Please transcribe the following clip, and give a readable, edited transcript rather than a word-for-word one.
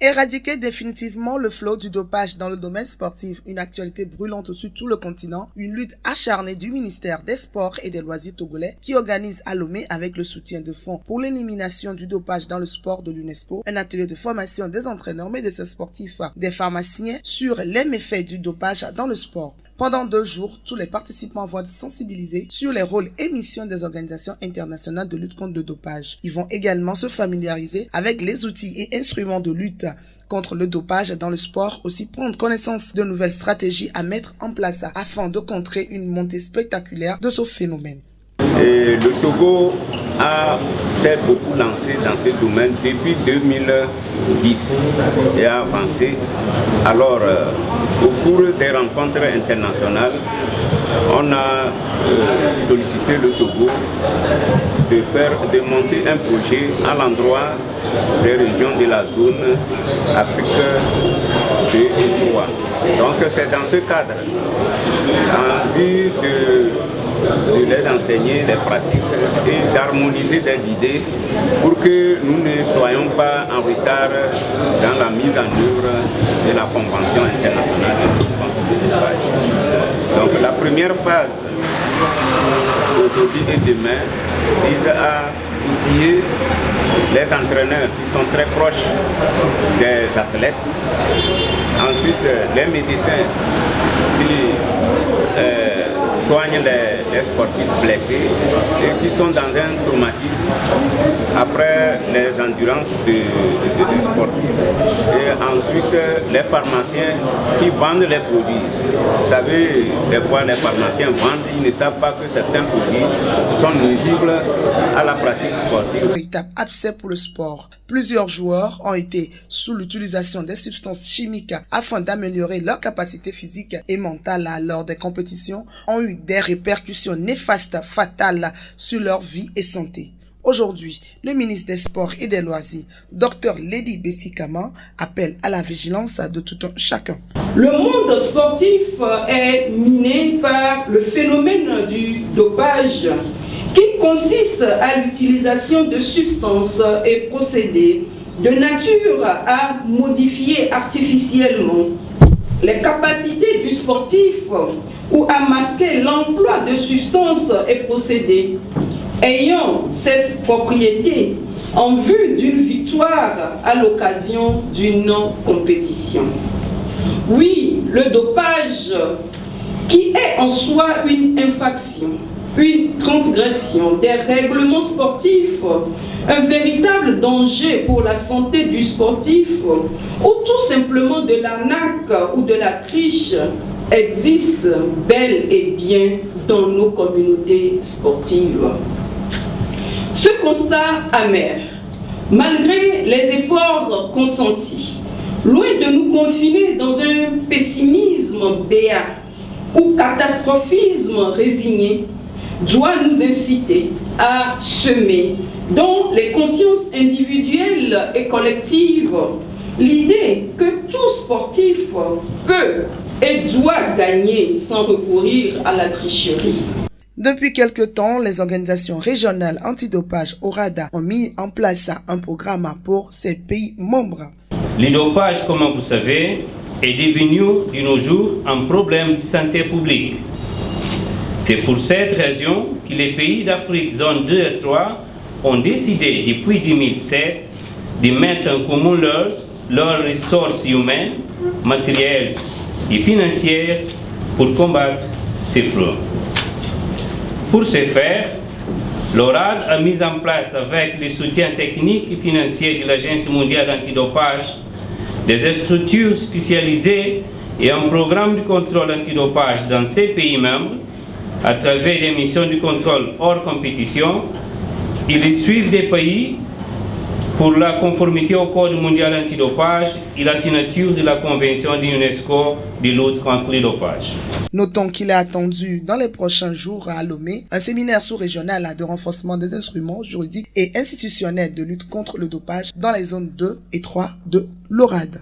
Éradiquer définitivement le flot du dopage dans le domaine sportif, une actualité brûlante sur tout le continent, une lutte acharnée du ministère des Sports et des Loisirs togolais qui organise à Lomé avec le soutien de fonds pour l'élimination du dopage dans le sport de l'UNESCO, un atelier de formation des entraîneurs, médecins sportifs, des pharmaciens sur les méfaits du dopage dans le sport. Pendant 2 jours, tous les participants vont être sensibilisés sur les rôles et missions des organisations internationales de lutte contre le dopage. Ils vont également se familiariser avec les outils et instruments de lutte contre le dopage dans le sport, aussi prendre connaissance de nouvelles stratégies à mettre en place afin de contrer une montée spectaculaire de ce phénomène. Et le Togo s'est beaucoup lancé dans ce domaine depuis 2010 et a avancé. Alors, au cours des rencontres internationales, on a sollicité le Togo de monter un projet à l'endroit des régions de la zone Afrique 2 et 3. Donc c'est dans ce cadre, en vue de les enseigner des pratiques et d'harmoniser des idées pour que nous ne soyons pas en retard dans la mise en œuvre de la Convention internationale de lutte contre le dopage. Donc la première phase, aujourd'hui et demain, vise à outiller les entraîneurs qui sont très proches des athlètes, ensuite les médecins qui soignent les sportifs blessés et qui sont dans un traumatisme après les endurances des sportifs. Et ensuite les pharmaciens qui vendent les produits. Vous savez, des fois les pharmaciens vendent, ils ne savent pas que certains produits sont nuisibles à la pratique sportive. Véritable abcès pour le sport. Plusieurs joueurs ont été sous l'utilisation des substances chimiques afin d'améliorer leur capacité physique et mentale lors des compétitions, ont eu des répercussions néfastes, fatales sur leur vie et santé. Aujourd'hui, le ministre des Sports et des Loisirs, Dr Lady Bessikama, appelle à la vigilance de tout un chacun. Le monde sportif est miné par le phénomène du dopage, qui consiste à l'utilisation de substances et procédés de nature à modifier artificiellement les capacités du sportif ou à masquer l'emploi de substances et procédés ayant cette propriété en vue d'une victoire à l'occasion d'une compétition. Oui, le dopage, qui est en soi une infraction, une transgression des règlements sportifs, un véritable danger pour la santé du sportif ou tout simplement de l'arnaque ou de la triche, existe bel et bien dans nos communautés sportives. Ce constat amer, malgré les efforts consentis, loin de nous confiner dans un pessimisme béat ou catastrophisme résigné, doit nous inciter à semer dans les consciences individuelles et collectives l'idée que tout sportif peut et doit gagner sans recourir à la tricherie. Depuis quelque temps, les organisations régionales antidopage ORADA ont mis en place un programme pour ces pays membres. Le dopage, comme vous savez, est devenu de nos jours un problème de santé publique. C'est pour cette raison que les pays d'Afrique zone 2 et 3 ont décidé depuis 2007 de mettre en commun leurs ressources humaines, matérielles et financières pour combattre ces fléaux. Pour ce faire, l'ORAD a mis en place, avec le soutien technique et financier de l'Agence mondiale antidopage, des structures spécialisées et un programme de contrôle antidopage dans ces pays membres à travers des missions de contrôle hors compétition et le suivi des pays pour la conformité au Code mondial antidopage et la signature de la Convention de l'UNESCO de lutte contre le dopage. Notons qu'il est attendu dans les prochains jours à Lomé un séminaire sous-régional de renforcement des instruments juridiques et institutionnels de lutte contre le dopage dans les zones 2 et 3 de l'ORAD.